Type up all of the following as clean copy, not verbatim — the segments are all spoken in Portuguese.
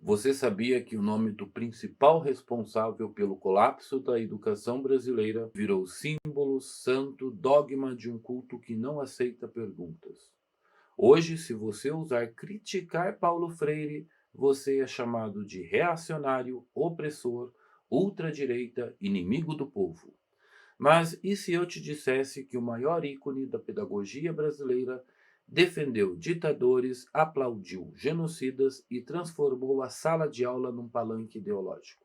Você sabia que o nome do principal responsável pelo colapso da educação brasileira virou símbolo, santo, dogma de um culto que não aceita perguntas? Hoje, se você ousar criticar Paulo Freire, você é chamado de reacionário, opressor, ultradireita, inimigo do povo. Mas e se eu te dissesse que o maior ícone da pedagogia brasileira defendeu ditadores, aplaudiu genocidas e transformou a sala de aula num palanque ideológico?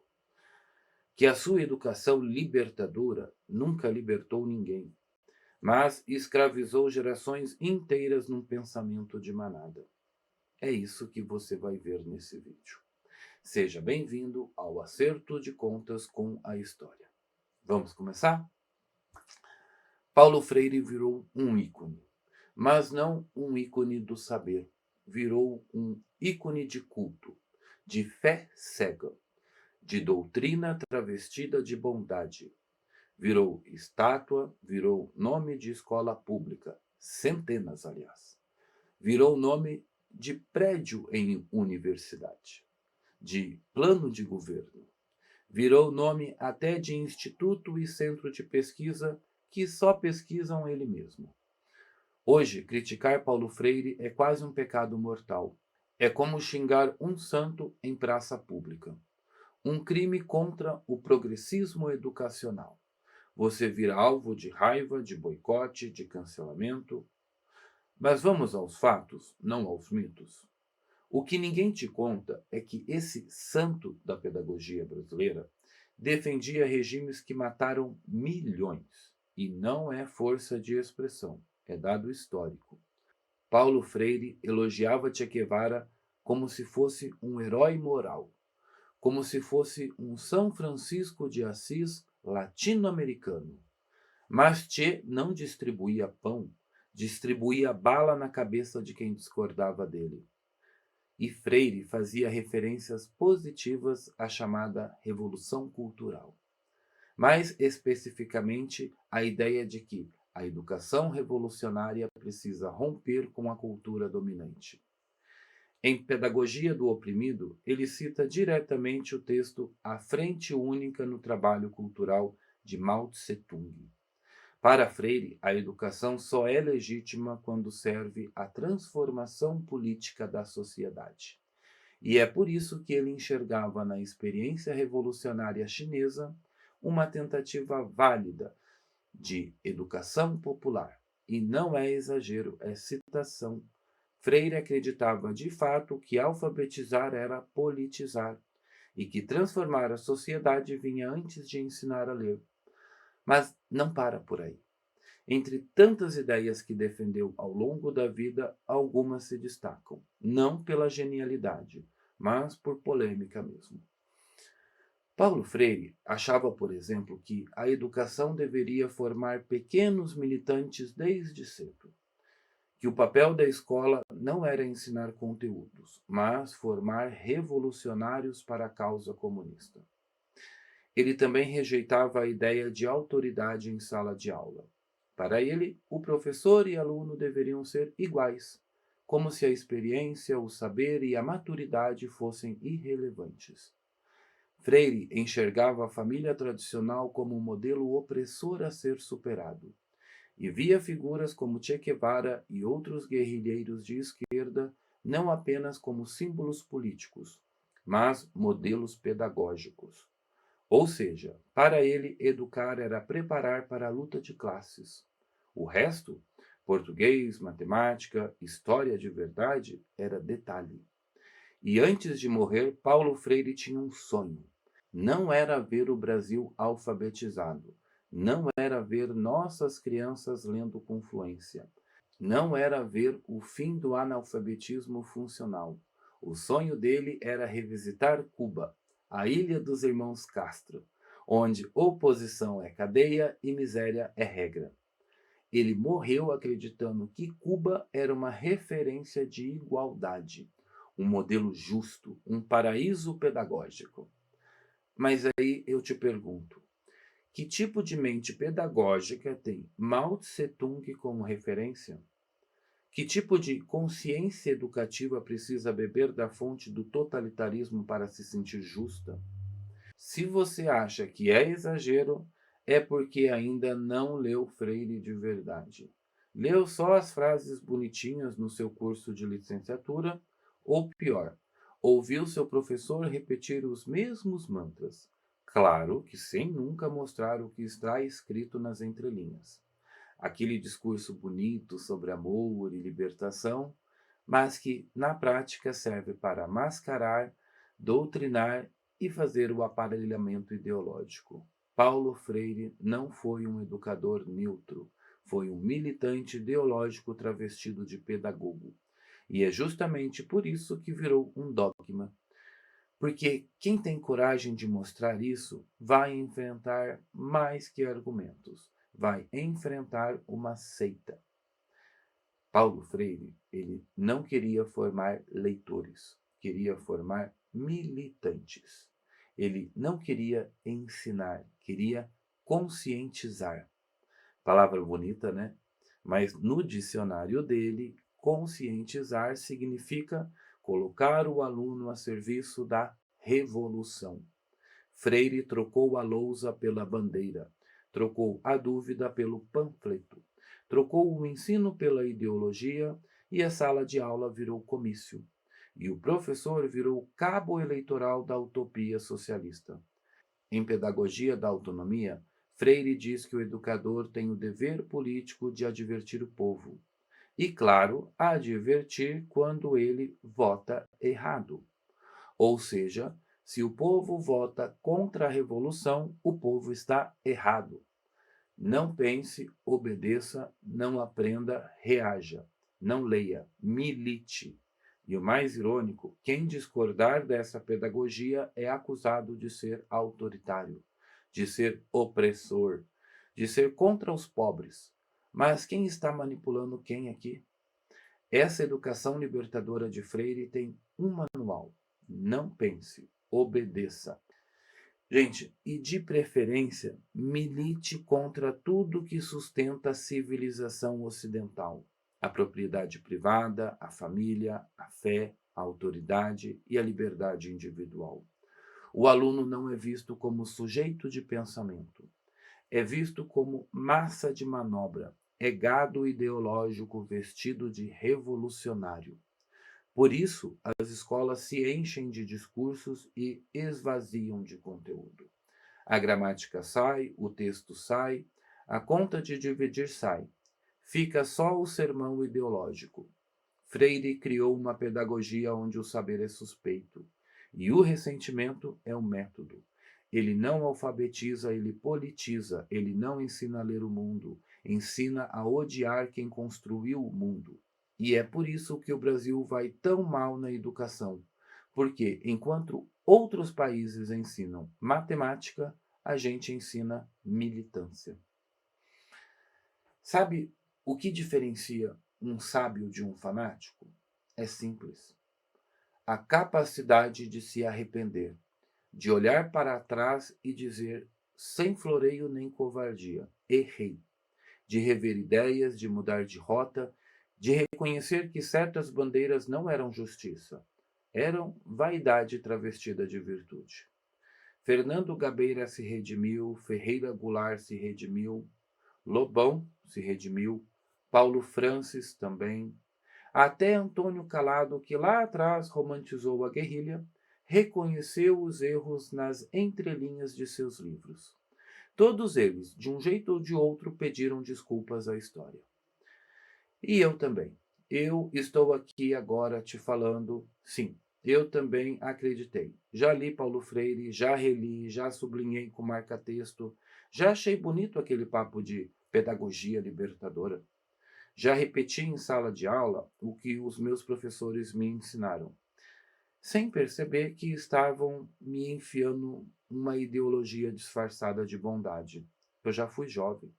Que a sua educação libertadora nunca libertou ninguém, mas escravizou gerações inteiras num pensamento de manada. É isso que você vai ver nesse vídeo. Seja bem-vindo ao Acerto de Contas com a História. Vamos começar? Paulo Freire virou um ícone, mas não um ícone do saber. Virou um ícone de culto, de fé cega, de doutrina travestida de bondade. Virou estátua, virou nome de escola pública, centenas, aliás. Virou nome de prédio em universidade, de plano de governo. Virou nome até de instituto e centro de pesquisa que só pesquisam ele mesmo. Hoje, criticar Paulo Freire é quase um pecado mortal. É como xingar um santo em praça pública. Um crime contra o progressismo educacional. Você vira alvo de raiva, de boicote, de cancelamento. Mas vamos aos fatos, não aos mitos. O que ninguém te conta é que esse santo da pedagogia brasileira defendia regimes que mataram milhões. E não é força de expressão, é dado histórico. Paulo Freire elogiava Che Guevara como se fosse um herói moral, como se fosse um São Francisco de Assis latino-americano. Mas Che não distribuía pão, distribuía bala na cabeça de quem discordava dele. E Freire fazia referências positivas à chamada Revolução Cultural. Mais especificamente, a ideia de que a educação revolucionária precisa romper com a cultura dominante. Em Pedagogia do Oprimido, ele cita diretamente o texto A Frente Única no Trabalho Cultural de Mao Tse-tung. Para Freire, a educação só é legítima quando serve à transformação política da sociedade. E é por isso que ele enxergava na experiência revolucionária chinesa uma tentativa válida de educação popular. E não é exagero, é citação. Freire acreditava de fato que alfabetizar era politizar e que transformar a sociedade vinha antes de ensinar a ler. Mas não para por aí. Entre tantas ideias que defendeu ao longo da vida, algumas se destacam, não pela genialidade, mas por polêmica mesmo. Paulo Freire achava, por exemplo, que a educação deveria formar pequenos militantes desde cedo, que o papel da escola não era ensinar conteúdos, mas formar revolucionários para a causa comunista. Ele também rejeitava a ideia de autoridade em sala de aula. Para ele, o professor e aluno deveriam ser iguais, como se a experiência, o saber e a maturidade fossem irrelevantes. Freire enxergava a família tradicional como um modelo opressor a ser superado, e via figuras como Che Guevara e outros guerrilheiros de esquerda não apenas como símbolos políticos, mas modelos pedagógicos. Ou seja, para ele, educar era preparar para a luta de classes. O resto, português, matemática, história de verdade, era detalhe. E antes de morrer, Paulo Freire tinha um sonho. Não era ver o Brasil alfabetizado. Não era ver nossas crianças lendo com fluência. Não era ver o fim do analfabetismo funcional. O sonho dele era revisitar Cuba, a ilha dos irmãos Castro, onde oposição é cadeia e miséria é regra. Ele morreu acreditando que Cuba era uma referência de igualdade, um modelo justo, um paraíso pedagógico. Mas aí eu te pergunto, que tipo de mente pedagógica tem Mao Tse-tung como referência? Que tipo de consciência educativa precisa beber da fonte do totalitarismo para se sentir justa? Se você acha que é exagero, é porque ainda não leu Freire de verdade. Leu só as frases bonitinhas no seu curso de licenciatura, ou pior, ouviu seu professor repetir os mesmos mantras. Claro que sem nunca mostrar o que está escrito nas entrelinhas. Aquele discurso bonito sobre amor e libertação, mas que, na prática, serve para mascarar, doutrinar e fazer o aparelhamento ideológico. Paulo Freire não foi um educador neutro, foi um militante ideológico travestido de pedagogo. E é justamente por isso que virou um dogma. Porque quem tem coragem de mostrar isso vai enfrentar mais que argumentos, vai enfrentar uma seita. Paulo Freire, ele não queria formar leitores, queria formar militantes. Ele não queria ensinar, queria conscientizar. Palavra bonita, né? Mas no dicionário dele, conscientizar significa colocar o aluno a serviço da revolução. Freire trocou a lousa pela bandeira, trocou a dúvida pelo panfleto, trocou o ensino pela ideologia e a sala de aula virou comício. E o professor virou cabo eleitoral da utopia socialista. Em Pedagogia da Autonomia, Freire diz que o educador tem o dever político de advertir o povo. E, claro, advertir quando ele vota errado. Ou seja, se o povo vota contra a revolução, o povo está errado. Não pense, obedeça, não aprenda, reaja. Não leia, milite. E o mais irônico, quem discordar dessa pedagogia é acusado de ser autoritário, de ser opressor, de ser contra os pobres. Mas quem está manipulando quem aqui? Essa educação libertadora de Freire tem um manual. Não pense, obedeça. Gente, e de preferência, milite contra tudo que sustenta a civilização ocidental. A propriedade privada, a família, a fé, a autoridade e a liberdade individual. O aluno não é visto como sujeito de pensamento, é visto como massa de manobra, é gado ideológico vestido de revolucionário. Por isso, as escolas se enchem de discursos e esvaziam de conteúdo. A gramática sai, o texto sai, a conta de dividir sai. Fica só o sermão ideológico. Freire criou uma pedagogia onde o saber é suspeito e o ressentimento é o método. Ele não alfabetiza, ele politiza, ele não ensina a ler o mundo, ensina a odiar quem construiu o mundo. E é por isso que o Brasil vai tão mal na educação, porque enquanto outros países ensinam matemática, a gente ensina militância. Sabe o que diferencia um sábio de um fanático? É simples. A capacidade de se arrepender, de olhar para trás e dizer, sem floreio nem covardia, errei. De rever ideias, de mudar de rota, de reconhecer que certas bandeiras não eram justiça, eram vaidade travestida de virtude. Fernando Gabeira se redimiu, Ferreira Goulart se redimiu, Lobão se redimiu, Paulo Francis também, até Antônio Calado, que lá atrás romantizou a guerrilha, reconheceu os erros nas entrelinhas de seus livros. Todos eles, de um jeito ou de outro, pediram desculpas à história. E eu também. Eu estou aqui agora te falando, sim, eu também acreditei. Já li Paulo Freire, já reli, já sublinhei com marca-texto, já achei bonito aquele papo de pedagogia libertadora. Já repeti em sala de aula o que os meus professores me ensinaram, sem perceber que estavam me enfiando uma ideologia disfarçada de bondade. Eu já fui jovem.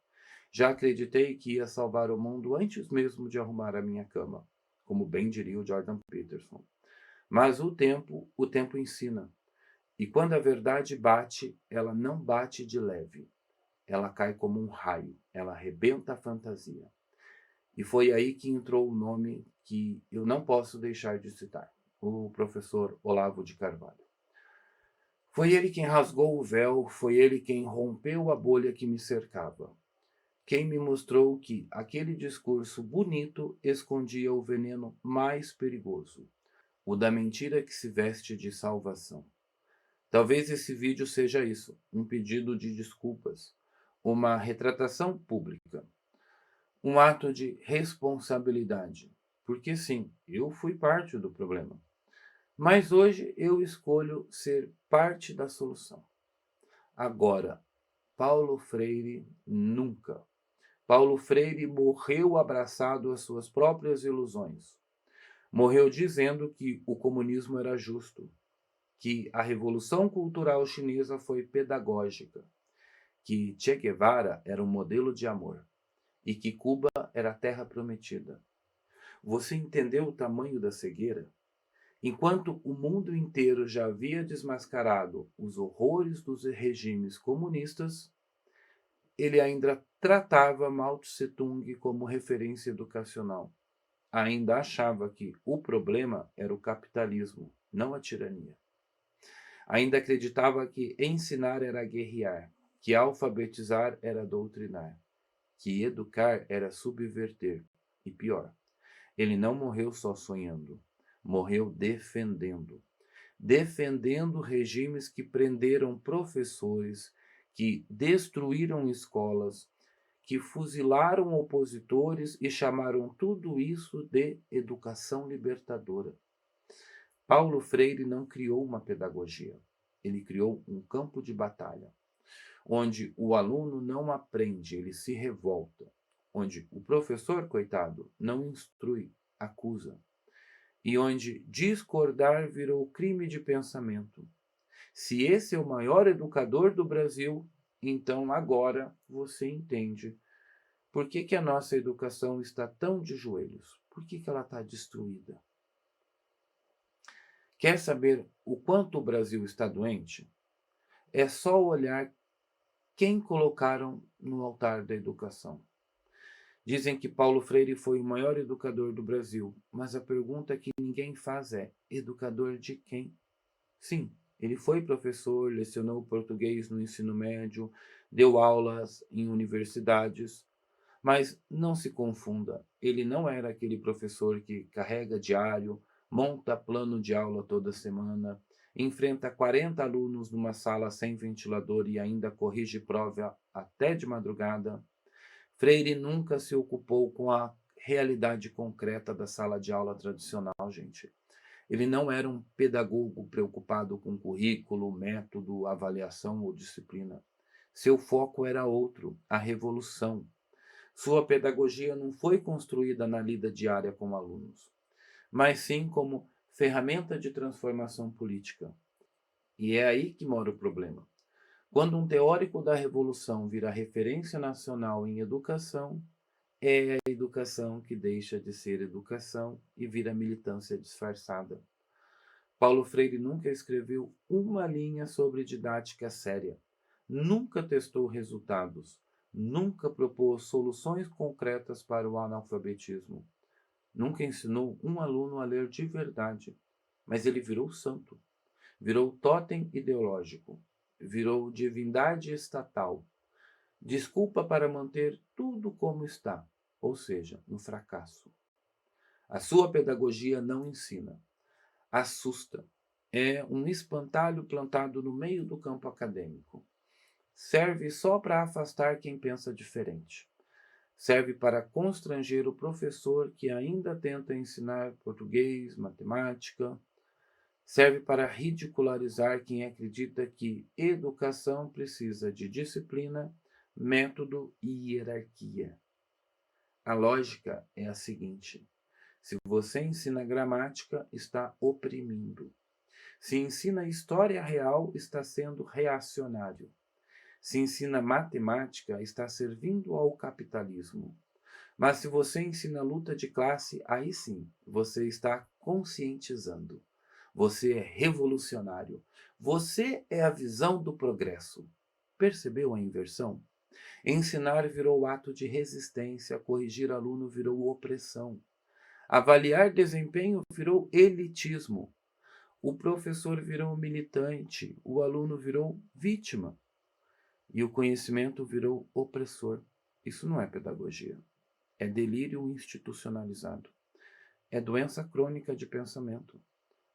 Já acreditei que ia salvar o mundo antes mesmo de arrumar a minha cama, como bem diria o Jordan Peterson. Mas o tempo ensina. E quando a verdade bate, ela não bate de leve. Ela cai como um raio, ela arrebenta a fantasia. E foi aí que entrou o nome que eu não posso deixar de citar, o professor Olavo de Carvalho. Foi ele quem rasgou o véu, foi ele quem rompeu a bolha que me cercava, quem me mostrou que aquele discurso bonito escondia o veneno mais perigoso, o da mentira que se veste de salvação. Talvez esse vídeo seja isso, um pedido de desculpas, uma retratação pública, um ato de responsabilidade. Porque sim, eu fui parte do problema. Mas hoje eu escolho ser parte da solução. Agora, Paulo Freire nunca. Paulo Freire morreu abraçado às suas próprias ilusões. Morreu dizendo que o comunismo era justo, que a Revolução Cultural Chinesa foi pedagógica, que Che Guevara era um modelo de amor e que Cuba era a terra prometida. Você entendeu o tamanho da cegueira? Enquanto o mundo inteiro já havia desmascarado os horrores dos regimes comunistas, ele ainda tratava Mao Tse-tung como referência educacional. Ainda achava que o problema era o capitalismo, não a tirania. Ainda acreditava que ensinar era guerrear, que alfabetizar era doutrinar, que educar era subverter. E pior, ele não morreu só sonhando, morreu defendendo. Defendendo regimes que prenderam professores, que destruíram escolas, que fuzilaram opositores e chamaram tudo isso de educação libertadora. Paulo Freire não criou uma pedagogia, ele criou um campo de batalha, onde o aluno não aprende, ele se revolta, onde o professor, coitado, não instrui, acusa, e onde discordar virou crime de pensamento. Se esse é o maior educador do Brasil, então agora você entende por que que a nossa educação está tão de joelhos, por que que ela está destruída. Quer saber o quanto o Brasil está doente? É só olhar quem colocaram no altar da educação. Dizem que Paulo Freire foi o maior educador do Brasil, mas a pergunta que ninguém faz é: educador de quem? Sim, ele foi professor, lecionou português no ensino médio, deu aulas em universidades, mas não se confunda, ele não era aquele professor que carrega diário, monta plano de aula toda semana, enfrenta 40 alunos numa sala sem ventilador e ainda corrige prova até de madrugada. Freire nunca se ocupou com a realidade concreta da sala de aula tradicional, gente. Ele não era um pedagogo preocupado com currículo, método, avaliação ou disciplina. Seu foco era outro, a revolução. Sua pedagogia não foi construída na lida diária com alunos, mas sim como ferramenta de transformação política. E é aí que mora o problema. Quando um teórico da revolução vira referência nacional em educação, é a educação que deixa de ser educação e vira militância disfarçada. Paulo Freire nunca escreveu uma linha sobre didática séria, nunca testou resultados, nunca propôs soluções concretas para o analfabetismo, nunca ensinou um aluno a ler de verdade, mas ele virou santo, virou totem ideológico, virou divindade estatal, desculpa para manter tudo como está, ou seja, no fracasso. A sua pedagogia não ensina, assusta. É um espantalho plantado no meio do campo acadêmico. Serve só para afastar quem pensa diferente. Serve para constranger o professor que ainda tenta ensinar português, matemática. Serve para ridicularizar quem acredita que educação precisa de disciplina, método e hierarquia. A lógica é a seguinte: se você ensina gramática, está oprimindo. Se ensina história real, está sendo reacionário. Se ensina matemática, está servindo ao capitalismo. Mas se você ensina luta de classe, aí sim, você está conscientizando. Você é revolucionário. Você é a visão do progresso. Percebeu a inversão? Ensinar virou ato de resistência, corrigir aluno virou opressão. Avaliar desempenho virou elitismo. O professor virou militante, o aluno virou vítima e o conhecimento virou opressor. Isso não é pedagogia, é delírio institucionalizado, é doença crônica de pensamento,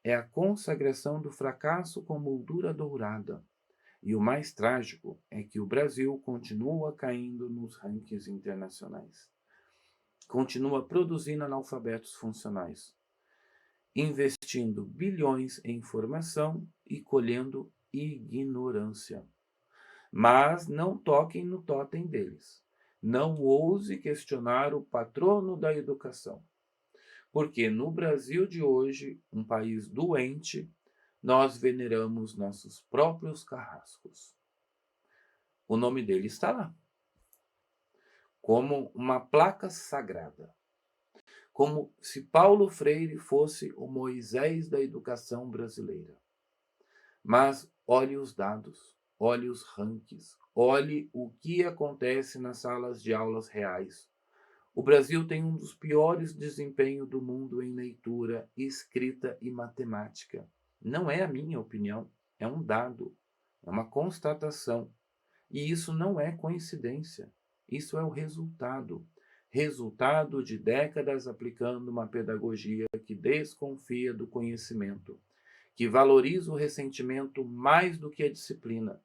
é a consagração do fracasso com moldura dourada. E o mais trágico é que o Brasil continua caindo nos rankings internacionais. Continua produzindo analfabetos funcionais, investindo bilhões em formação e colhendo ignorância. Mas não toquem no totem deles. Não ouse questionar o patrono da educação. Porque no Brasil de hoje, um país doente, nós veneramos nossos próprios carrascos. O nome dele está lá, como uma placa sagrada. Como se Paulo Freire fosse o Moisés da educação brasileira. Mas olhe os dados, olhe os rankings, olhe o que acontece nas salas de aulas reais. O Brasil tem um dos piores desempenhos do mundo em leitura, escrita e matemática. Não é a minha opinião, é um dado, é uma constatação. E isso não é coincidência, isso é o resultado de décadas aplicando uma pedagogia que desconfia do conhecimento, que valoriza o ressentimento mais do que a disciplina,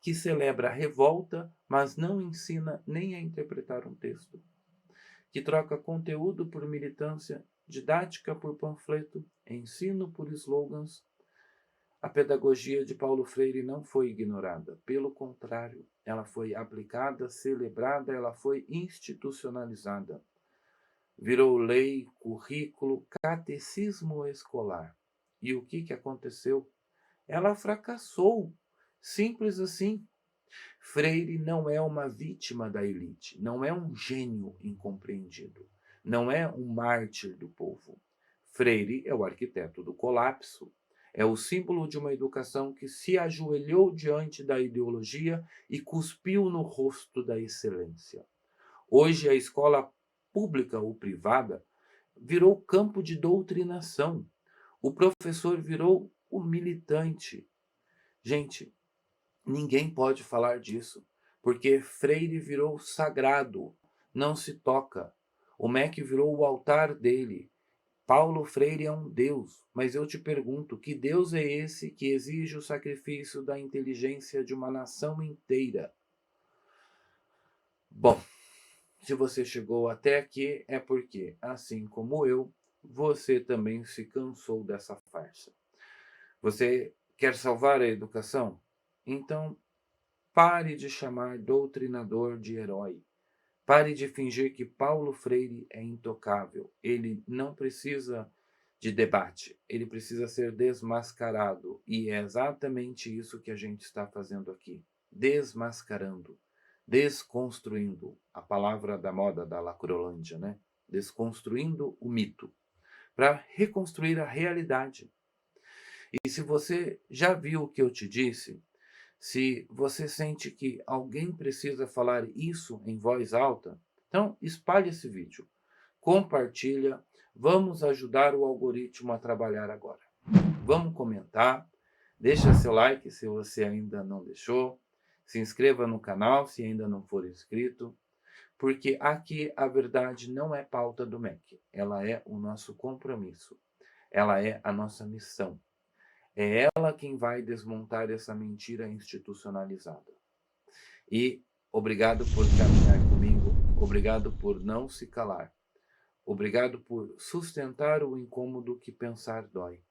que celebra a revolta, mas não ensina nem a interpretar um texto, que troca conteúdo por militância, didática por panfleto, ensino por slogans. A pedagogia de Paulo Freire não foi ignorada, pelo contrário, ela foi aplicada, celebrada, ela foi institucionalizada. Virou lei, currículo, catecismo escolar. E o que aconteceu? Ela fracassou, simples assim. Freire não é uma vítima da elite, não é um gênio incompreendido, não é um mártir do povo. Freire é o arquiteto do colapso, é o símbolo de uma educação que se ajoelhou diante da ideologia e cuspiu no rosto da excelência. Hoje a escola pública ou privada virou campo de doutrinação. O professor virou o militante. Gente, ninguém pode falar disso, porque Freire virou sagrado, não se toca. O MEC virou o altar dele. Paulo Freire é um Deus, mas eu te pergunto, que Deus é esse que exige o sacrifício da inteligência de uma nação inteira? Bom, se você chegou até aqui é porque, assim como eu, você também se cansou dessa farsa. Você quer salvar a educação? Então, pare de chamar doutrinador de herói. Pare de fingir que Paulo Freire é intocável. Ele não precisa de debate, ele precisa ser desmascarado. E é exatamente isso que a gente está fazendo aqui. Desmascarando, desconstruindo, a palavra da moda da Lacrolândia, né? Desconstruindo o mito, para reconstruir a realidade. E se você já viu o que eu te disse, se você sente que alguém precisa falar isso em voz alta, então espalhe esse vídeo, compartilha, vamos ajudar o algoritmo a trabalhar agora. Vamos comentar, deixa seu like se você ainda não deixou, se inscreva no canal se ainda não for inscrito, porque aqui a verdade não é pauta do MEC, ela é o nosso compromisso, ela é a nossa missão. É ela quem vai desmontar essa mentira institucionalizada. E obrigado por caminhar comigo, obrigado por não se calar, obrigado por sustentar o incômodo que pensar dói.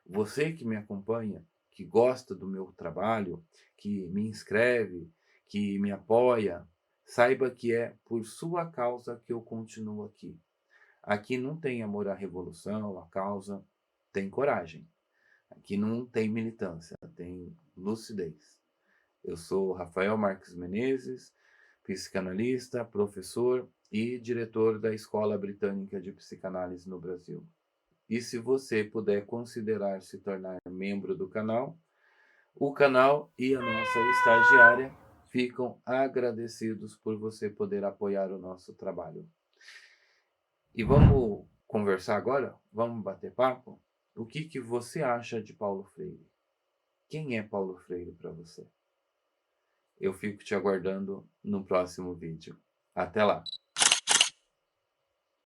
Você que me acompanha, que gosta do meu trabalho, que me inscreve, que me apoia, saiba que é por sua causa que eu continuo aqui. Aqui não tem amor à revolução, à causa, tem coragem. Aqui não tem militância, tem lucidez. Eu sou Rafael Marques Menezes, psicanalista, professor e diretor da Escola Britânica de Psicanálise no Brasil. E se você puder considerar se tornar membro do canal, o canal e a nossa estagiária ficam agradecidos por você poder apoiar o nosso trabalho. E vamos conversar agora? Vamos bater papo? O que que você acha de Paulo Freire? Quem é Paulo Freire para você? Eu fico te aguardando no próximo vídeo. Até lá!